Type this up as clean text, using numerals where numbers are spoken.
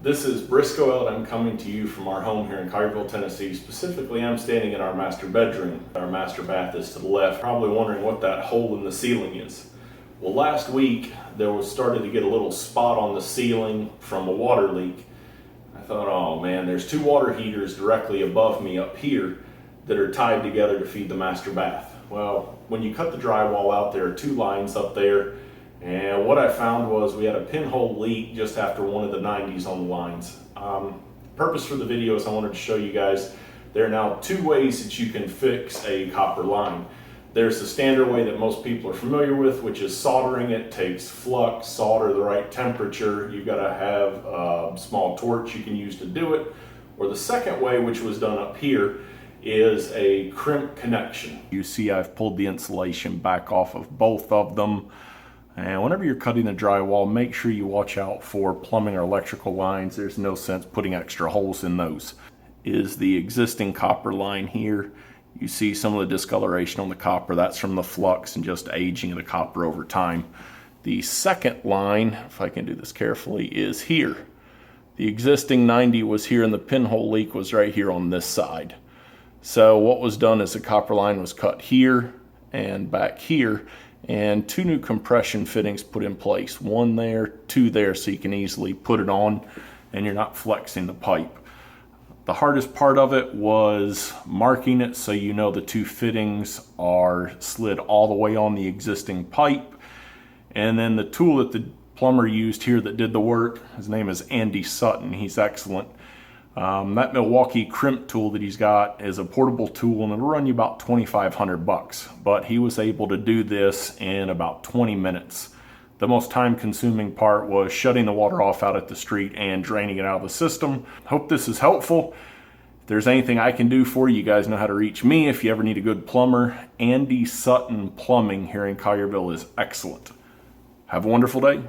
This is Briscoe Eld. I'm coming to you from our home here in Collierville, Tennessee. Specifically, I'm standing in our master bedroom. Our master bath is to the left. Probably wondering what that hole in the ceiling is. Well, last week there was started to get a little spot on the ceiling from a water leak. I thought, oh man, there's two water heaters directly above me up here that are tied together to feed the master bath. Well, when you cut the drywall out, there are two lines up there. And what I found was we had a pinhole leak just after one of the 90s on the lines. Purpose for the video is I wanted to show you guys there are now two ways that you can fix a copper line. There's the standard way that most people are familiar with, which is soldering it. Takes flux, solder, the right temperature. You've got to have a small torch you can use to do it. Or the second way, which was done up here, is a crimp connection. You see I've pulled the insulation back off of both of them. And whenever you're cutting the drywall, make sure you watch out for plumbing or electrical lines. There's no sense putting extra holes in those. Is the existing copper line here. You see some of the discoloration on the copper. That's from the flux and just aging of the copper over time. The second line, if I can do this carefully, is here. The existing 90 was here and the pinhole leak was right here on this side. So what was done is the copper line was cut here and back here, and two new compression fittings put in place. One there, two there, so you can easily put it on and you're not flexing the pipe. The hardest part of it was marking it so you know the two fittings are slid all the way on the existing pipe. And then the tool that the plumber used here that did the work, his name is Andy Sutton. He's excellent. That Milwaukee crimp tool that he's got is a portable tool and it'll run you about $2,500, but he was able to do this in about 20 minutes. The most time-consuming part was shutting the water off out at the street and draining it out of the system. Hope this is helpful. If there's anything I can do for you, you guys know how to reach me. If you ever need a good plumber, Andy Sutton Plumbing here in Collierville is excellent. Have a wonderful day.